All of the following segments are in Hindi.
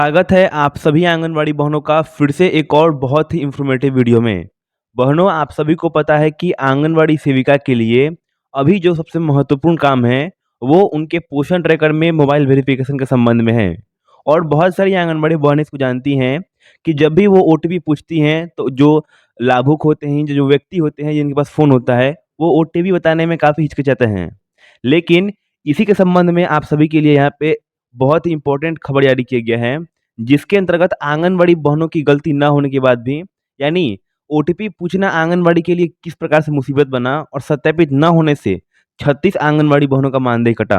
स्वागत है आप सभी आंगनवाड़ी बहनों का फिर से एक और बहुत ही इंफॉर्मेटिव वीडियो में। बहनों, आप सभी को पता है कि आंगनवाड़ी सेविका के लिए अभी जो सबसे महत्वपूर्ण काम है वो उनके पोषण ट्रैकर में मोबाइल वेरिफिकेशन के संबंध में है। और बहुत सारी आंगनवाड़ी बहनें इसको जानती हैं कि जब भी वो ओटीपी पूछती हैं तो जो लाभुक होते हैं, जो जो व्यक्ति होते हैं जिनके पास फ़ोन होता है, वो ओटीपी बताने में काफ़ी हिचकिचाते हैं। लेकिन इसी के संबंध में आप सभी के लिए यहाँ पे बहुत ही इम्पोर्टेंट खबर जारी किया गया है, जिसके अंतर्गत आंगनवाड़ी बहनों की गलती ना होने के बाद भी, यानी ओटीपी पूछना आंगनवाड़ी के लिए किस प्रकार से मुसीबत बना और सत्यापित न होने से 36 आंगनवाड़ी बहनों का मानदेय कटा।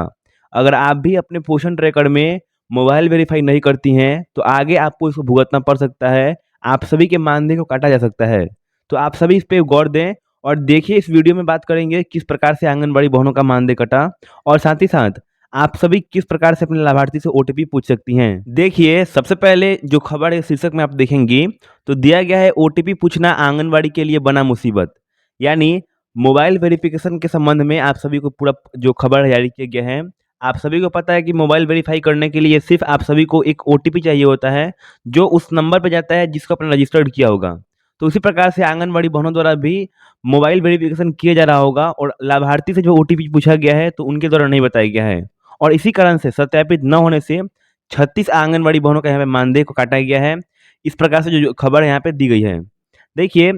अगर आप भी अपने पोषण ट्रैकर में मोबाइल वेरीफाई नहीं करती हैं, तो आगे आपको इसको भुगतना पड़ सकता है, आप सभी के मानदेय को काटा जा सकता है। तो आप सभी इस पे गौर दें और देखिए, इस वीडियो में बात करेंगे किस प्रकार से आंगनवाड़ी बहनों का मानदेय कटा और साथ ही साथ आप सभी किस प्रकार से अपने लाभार्थी से ओटीपी पूछ सकती हैं। देखिए, सबसे पहले जो खबर है शीर्षक में आप देखेंगी तो दिया गया है ओटीपी पूछना आंगनवाड़ी के लिए बना मुसीबत। यानी मोबाइल वेरिफिकेशन के संबंध में आप सभी को पूरा जो खबर जारी किया गया है। आप सभी को पता है कि मोबाइल वेरीफाई करने के लिए सिर्फ आप सभी को एक ओटीपी चाहिए होता है, जो उस नंबर पर जाता है जिसको आपने रजिस्टर्ड किया होगा। तो उसी प्रकार से आंगनवाड़ी बहनों द्वारा भी मोबाइल वेरिफिकेशन किया जा रहा होगा और लाभार्थी से जो ओटीपी पूछा गया है तो उनके द्वारा नहीं बताया गया है, और इसी कारण से सत्यापित न होने से 36 आंगनवाड़ी बहनों का यहाँ पे मानदेय को काटा गया है। इस प्रकार से जो खबर यहाँ पे दी गई है। देखिए,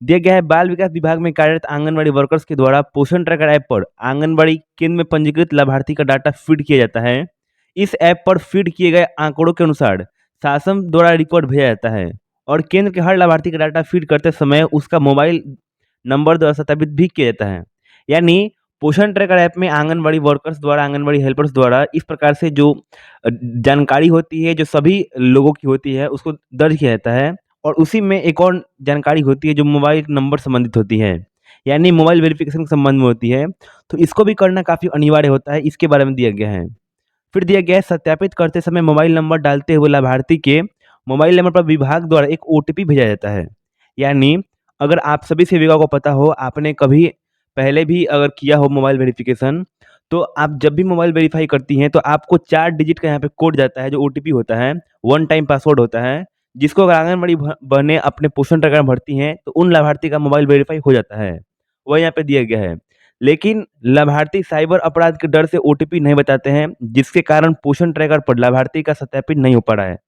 दिया गया है बाल विकास विभाग में कार्यरत आंगनवाड़ी वर्कर्स के द्वारा पोषण ट्रैकर ऐप पर आंगनवाड़ी केंद्र में पंजीकृत लाभार्थी का डाटा फीड किया जाता है। इस ऐप पर फीड किए गए आंकड़ों के अनुसार शासन द्वारा रिकॉर्ड भेजा जाता है और केंद्र के हर लाभार्थी का डाटा फीड करते समय उसका मोबाइल नंबर द्वारा सत्यापित भी किया जाता है। यानी पोषण ट्रैकर ऐप में आंगनवाड़ी वर्कर्स द्वारा, आंगनवाड़ी हेल्पर्स द्वारा इस प्रकार से जो जानकारी होती है, जो सभी लोगों की होती है, उसको दर्ज किया जाता है और उसी में एक और जानकारी होती है जो मोबाइल नंबर संबंधित होती है, यानी मोबाइल वेरिफिकेशन के संबंध में होती है। तो इसको भी करना काफ़ी अनिवार्य होता है, इसके बारे में दिया गया है। फिर दिया गया है सत्यापित करते समय मोबाइल नंबर डालते हुए लाभार्थी के मोबाइल नंबर पर विभाग द्वारा एक ओटीपी भेजा जाता है। यानी अगर आप सभी सेविका को पता हो, आपने कभी पहले भी अगर किया हो मोबाइल वेरिफिकेशन, तो आप जब भी मोबाइल वेरीफाई करती हैं तो आपको 4 डिजिट का यहाँ पे कोड जाता है, जो ओटीपी होता है, वन टाइम पासवर्ड होता है, जिसको अगर आंगनबाड़ी बहनें अपने पोषण ट्रैकर में भरती हैं तो उन लाभार्थी का मोबाइल वेरीफाई हो जाता है। वह यहाँ पे दिया गया है। लेकिन लाभार्थी साइबर अपराध के डर से ओटीपी नहीं बताते हैं, जिसके कारण पोषण ट्रैकर पर लाभार्थी का सत्यापित नहीं हो पा रहा है।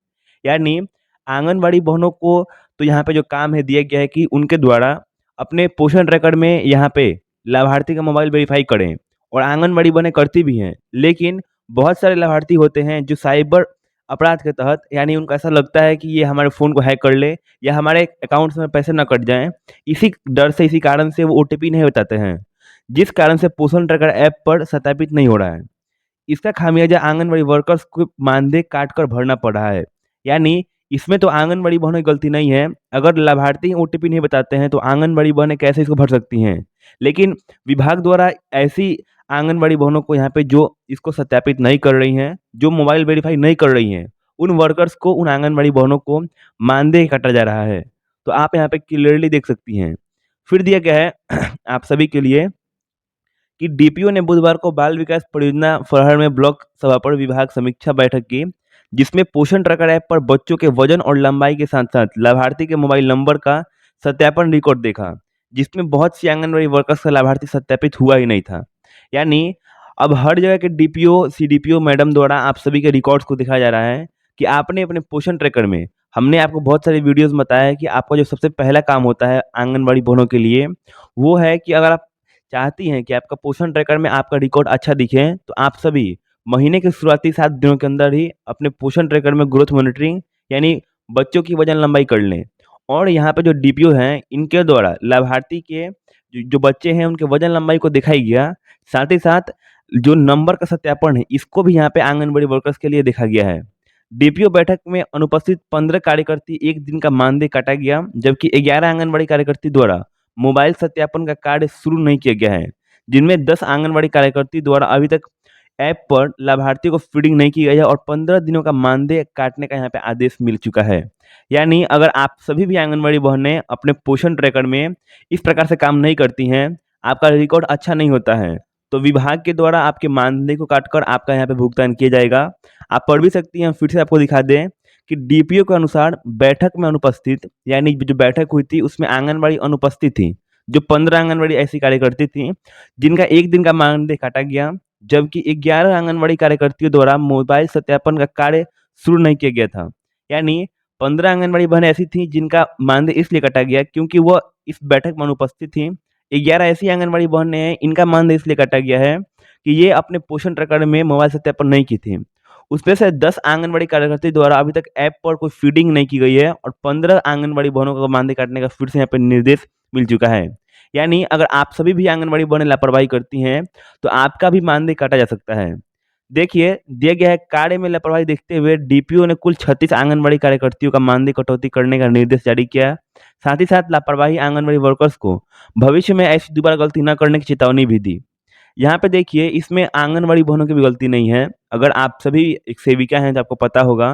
यानी आंगनवाड़ी बहनों को तो यहाँ पे जो काम है दिया गया है कि उनके द्वारा अपने पोषण ट्रैकर में यहाँ पे लाभार्थी का मोबाइल वेरीफाई करें, और आंगनवाड़ी बहनें करती भी हैं। लेकिन बहुत सारे लाभार्थी होते हैं जो साइबर अपराध के तहत, यानी उनको ऐसा लगता है कि ये हमारे फ़ोन को हैक कर ले या हमारे अकाउंट में पैसे ना कट जाएँ, इसी डर से, इसी कारण से वो ओटीपी नहीं बताते हैं, जिस कारण से पोषण ट्रैकर ऐप पर सत्यापित नहीं हो रहा है। इसका खामियाजा आंगनवाड़ी वर्कर्स को मानदेय काट कर भरना पड़ रहा है। यानी इसमें तो आंगनवाड़ी बहनों की गलती नहीं है, अगर लाभार्थी ओटीपी नहीं बताते हैं तो आंगनवाड़ी बहनें कैसे इसको भर सकती हैं। लेकिन विभाग द्वारा ऐसी आंगनवाड़ी बहनों को यहाँ पे जो इसको सत्यापित नहीं कर रही हैं, जो मोबाइल वेरीफाई नहीं कर रही हैं, उन वर्कर्स को, उन आंगनवाड़ी बहनों को मानदेय काटा जा रहा है। तो आप यहाँ पे क्लियरली देख सकती हैं। फिर दिया गया है आप सभी के लिए कि डीपीओ ने बुधवार को बाल विकास परियोजना फरहर में ब्लॉक सभा पर विभाग समीक्षा बैठक की, जिसमें पोषण ट्रैकर ऐप पर बच्चों के वजन और लंबाई के साथ साथ लाभार्थी के मोबाइल नंबर का सत्यापन रिकॉर्ड देखा, जिसमें बहुत सी आंगनबाड़ी वर्कर्स का लाभार्थी सत्यापित हुआ ही नहीं था। यानी अब हर जगह के डीपीओ, सीडीपीओ मैडम द्वारा आप सभी के रिकॉर्ड्स को दिखाया जा रहा है कि आपने अपने पोषण ट्रैकर में, हमने आपको बहुत सारे वीडियोस में बताया है कि आपका जो सबसे पहला काम होता है आंगनबाड़ी बहनों के लिए, वो है कि अगर आप चाहती हैं कि आपका पोषण ट्रैकर में आपका रिकॉर्ड अच्छा दिखे, तो आप सभी महीने के शुरुआती 7 दिनों के अंदर ही अपने पोषण ट्रैकर में ग्रोथ मॉनिटरिंग, यानी बच्चों की वजन लंबाई कर लें। और यहाँ पे जो डीपीओ हैं, इनके द्वारा लाभार्थी के जो बच्चे हैं उनके वजन लंबाई को दिखाई गया, साथ ही साथ जो नंबर का सत्यापन है इसको भी यहाँ पे आंगनबाड़ी वर्कर्स के लिए देखा गया है। डीपीओ बैठक में अनुपस्थित 15 कार्यकर्ती एक दिन का मानदेय काटा गया, जबकि 11 आंगनबाड़ी कार्यकर्ती द्वारा मोबाइल सत्यापन का कार्य शुरू नहीं किया गया है, जिनमें 10 आंगनबाड़ी कार्यकर्ती द्वारा अभी तक ऐप पर लाभार्थी को फीडिंग नहीं की गई है और 15 दिनों का मानदेय काटने का यहाँ पे आदेश मिल चुका है। यानी अगर आप सभी भी आंगनबाड़ी बहनें अपने पोषण ट्रैकर में इस प्रकार से काम नहीं करती हैं, आपका रिकॉर्ड अच्छा नहीं होता है, तो विभाग के द्वारा आपके मानदेय को काटकर आपका यहाँ पे भुगतान किया जाएगा। आप पढ़ भी सकती हैं, फिर से आपको दिखा दें कि डीपीओ के अनुसार बैठक में अनुपस्थित यानी जो बैठक हुई थी उसमें आंगनबाड़ी अनुपस्थित थी। जो 15 आंगनबाड़ी ऐसी कार्यकर्ती थी जिनका 1 दिन का मानदेय काटा गया, जबकि 11 आंगनबाड़ी कार्यकर्तियों द्वारा मोबाइल सत्यापन का कार्य शुरू नहीं किया गया था। यानी 15 आंगनबाड़ी बहनें ऐसी थीं जिनका मानदेय इसलिए काटा गया क्योंकि वह इस बैठक में अनुपस्थित थीं। 11 ऐसी आंगनबाड़ी बहनें हैं, इनका मानदेय इसलिए काटा गया है कि ये अपने पोषण ट्रैकर में मोबाइल सत्यापन नहीं की थी। उसमें से 10 आंगनबाड़ी कार्यकर्ती द्वारा अभी तक ऐप पर कोई फीडिंग नहीं की गई है और 15 आंगनबाड़ी बहनों का मानदेय काटने का फिर से यहाँ पे निर्देश मिल चुका है। यानी अगर आप सभी भी आंगनबाड़ी बहनें लापरवाही करती हैं, तो आपका भी मानदेय काटा जा सकता है। देखिए, दिया गया है कार्य में लापरवाही देखते हुए डीपीओ ने कुल 36 आंगनबाड़ी कार्यकर्तियों का मानदेय कटौती करने का निर्देश जारी किया। साथ ही साथ लापरवाही आंगनबाड़ी वर्कर्स को भविष्य में ऐसी दोबारा गलती न करने की चेतावनी भी दी। यहाँ पे देखिए इसमें आंगनबाड़ी बहनों की भी गलती नहीं है। अगर आप सभी एक सेविका हैं तो आपको पता होगा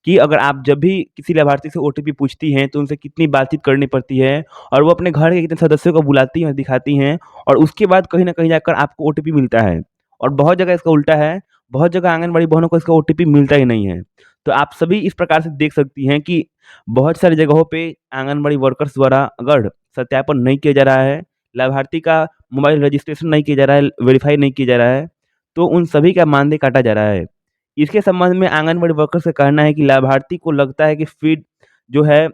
कि अगर आप जब भी किसी लाभार्थी से ओटीपी पूछती हैं तो उनसे कितनी बातचीत करनी पड़ती है और वो अपने घर के कितने सदस्यों को बुलाती हैं, दिखाती हैं और उसके बाद कहीं न कहीं जाकर आपको ओटीपी मिलता है। और बहुत जगह इसका उल्टा है, बहुत जगह आंगनबाड़ी बहनों को इसका ओटीपी मिलता ही नहीं है। तो आप सभी इस प्रकार से देख सकती हैं कि बहुत सारी जगहों पे आंगनबाड़ी वर्कर्स द्वारा अगर सत्यापन नहीं किया जा रहा है, लाभार्थी का मोबाइल रजिस्ट्रेशन नहीं किया जा रहा है, वेरीफ़ाई नहीं किया जा रहा है, तो उन सभी का मानदेय काटा जा रहा है। इसके संबंध में आंगनबाड़ी वर्कर्स का कहना है कि लाभार्थी को लगता है कि फ़ीड जो है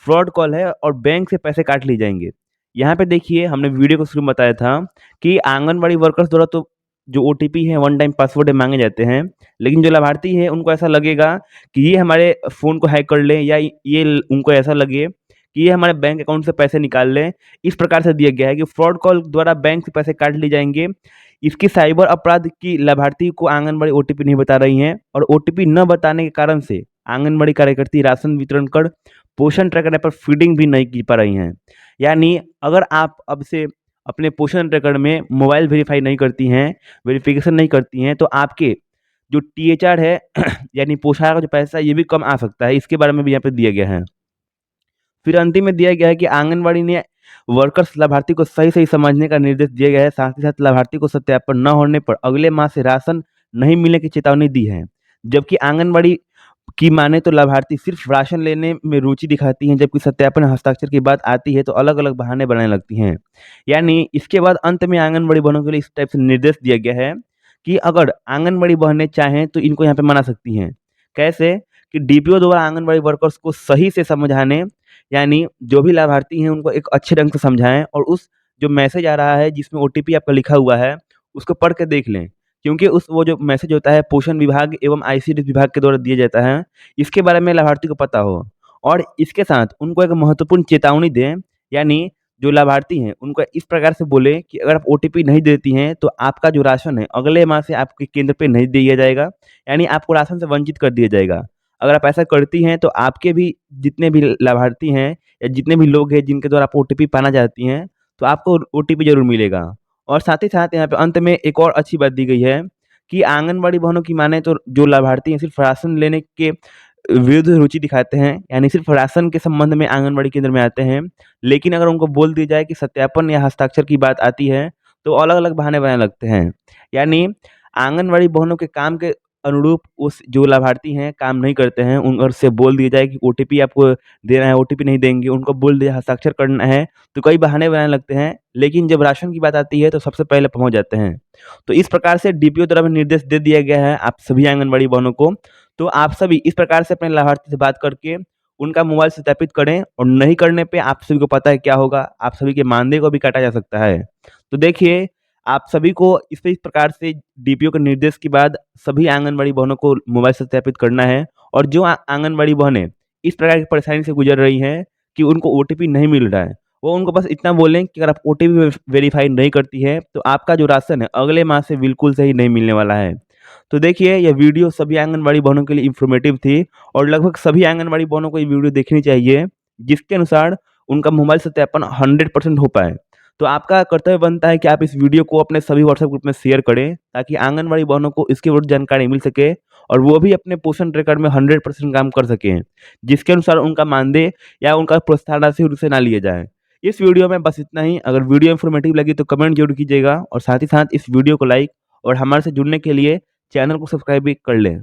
फ्रॉड कॉल है और बैंक से पैसे काट लिए जाएँगे। यहाँ पे देखिए हमने वीडियो के शुरू में बताया था कि आंगनबाड़ी वर्कर्स द्वारा तो जो ओटीपी है, वन टाइम पासवर्ड है, माँगे जाते हैं, लेकिन जो लाभार्थी हैं उनको ऐसा लगेगा कि ये हमारे फ़ोन को हैक कर लें या ये उनको ऐसा लगे कि ये हमारे बैंक अकाउंट से पैसे निकाल लें। इस प्रकार से दिया गया है कि फ्रॉड कॉल द्वारा बैंक से पैसे काट लिए जाएँगे। इसकी साइबर अपराध की लाभार्थी को आंगनबाड़ी ओटीपी नहीं बता रही हैं और ओटीपी न बताने के कारण से आंगनबाड़ी कार्यकर्ती राशन वितरण कर पोषण ट्रैकर ऐप पर फीडिंग भी नहीं की पा रही हैं। यानी अगर आप अब से अपने पोषण ट्रैकर में मोबाइल वेरीफ़ाई नहीं करती हैं, वेरिफ़िकेशन नहीं करती हैं, तो आपके जो टीएचआर है यानी पोषाहार का जो पैसा है ये भी कम आ सकता है। इसके बारे में भी यहाँ पे दिया गया है। फिर अंतिम में दिया गया है कि आंगनबाड़ी ने वर्कर्स लाभार्थी को सही-सही समझने का निर्देश दिया गया है। साथ ही साथ लाभार्थी को सत्यापन न होने पर अगले माह से राशन नहीं मिलने की चेतावनी दी है। जबकि आंगनबाड़ी की माने तो लाभार्थी सिर्फ राशन लेने में रुचि दिखाती हैं, जबकि सत्यापन हस्ताक्षर की बात आती है तो अलग-अलग बहाने बनाने लगती हैं। यानी इसके बाद अंत में आंगनबाड़ी बहनों के लिए इस टाइप से निर्देश दिया गया है कि अगर आंगनबाड़ी बहनें चाहें तो इनको यहाँ पे मना सकती हैं। कैसे? कि डीपीओ द्वारा आंगनबाड़ी वर्कर्स को सही से समझाने यानी जो भी लाभार्थी हैं उनको एक अच्छे ढंग से समझाएँ और उस जो मैसेज आ रहा है जिसमें ओटीपी आपका लिखा हुआ है, उसको पढ़ के देख लें। क्योंकि उस वो जो मैसेज होता है पोषण विभाग एवं आईसीडीएस विभाग के द्वारा दिया जाता है, इसके बारे में लाभार्थी को पता हो। और इसके साथ उनको एक महत्वपूर्ण चेतावनी दें, यानी जो लाभार्थी हैं उनको इस प्रकार से बोलें कि अगर आप ओटीपी नहीं देती हैं तो आपका जो राशन है अगले माह से आपके केंद्र पे नहीं दिया जाएगा, यानी आपको राशन से वंचित कर दिया जाएगा। अगर आप ऐसा करती हैं तो आपके भी जितने भी लाभार्थी हैं या जितने भी लोग हैं जिनके द्वारा आप ओटीपी पाना चाहती हैं, तो आपको ओटीपी ज़रूर मिलेगा। और साथ ही साथ यहाँ पे अंत में एक और अच्छी बात दी गई है कि आंगनबाड़ी बहनों की माने तो जो लाभार्थी हैं सिर्फ़ राशन लेने के विरुद्ध रुचि दिखाते हैं, यानी सिर्फ़ राशन के संबंध में आंगनबाड़ी केंद्र में आते हैं। लेकिन अगर उनको बोल दिया जाए कि सत्यापन या हस्ताक्षर की बात आती है, तो अलग-अलग बहाने बनाने लगते हैं। यानी आंगनबाड़ी बहनों के काम के अनुरूप उस जो लाभार्थी हैं काम नहीं करते हैं, उनसे बोल दिया जाए कि ओटीपी आपको देना है, ओटीपी नहीं देंगे, उनको बोल दिया हस्ताक्षर करना है, तो कई बहाने बनाने लगते हैं। लेकिन जब राशन की बात आती है तो सबसे पहले पहुँच जाते हैं। तो इस प्रकार से डीपीओ द्वारा भी निर्देश दे दिया गया है आप सभी आंगनबाड़ी बहनों को। तो आप सभी इस प्रकार से अपने लाभार्थी से बात करके उनका मोबाइल सत्यापित करें और नहीं करने पे आप सभी को पता है क्या होगा, आप सभी के मानदेय को भी काटा जा सकता है। तो देखिए, आप सभी को इस प्रकार से डीपीओ के निर्देश के बाद सभी आंगनबाड़ी बहनों को मोबाइल सत्यापित करना है और जो आंगनबाड़ी बहनें इस प्रकार की परेशानी से गुज़र रही हैं कि उनको ओटीपी नहीं मिल रहा है, वो उनको बस इतना बोलें कि अगर आप ओटीपी वेरीफ़ाई नहीं करती है, तो आपका जो राशन है अगले माह से बिल्कुल सही नहीं मिलने वाला है। तो देखिए, यह वीडियो सभी आंगनबाड़ी बहनों के लिए इन्फॉर्मेटिव थी और लगभग सभी आंगनबाड़ी बहनों को ये वीडियो देखनी चाहिए, जिसके अनुसार उनका मोबाइल सत्यापन 100% हो पाए। तो आपका कर्तव्य बनता है कि आप इस वीडियो को अपने सभी व्हाट्सएप ग्रुप में शेयर करें, ताकि आंगनबाड़ी बहनों को इसके विरुद्ध जानकारी मिल सके और वो भी अपने पोषण ट्रैकर में 100% काम कर सकें, जिसके अनुसार उनका मानदेय या उनका प्रोत्साहन राशि उनसे ना लिया जाए। इस वीडियो में बस इतना ही। अगर वीडियो इन्फॉर्मेटिव लगी तो कमेंट जरूर कीजिएगा और साथ ही साथ इस वीडियो को लाइक और हमारे से जुड़ने के लिए चैनल को सब्सक्राइब भी कर लें।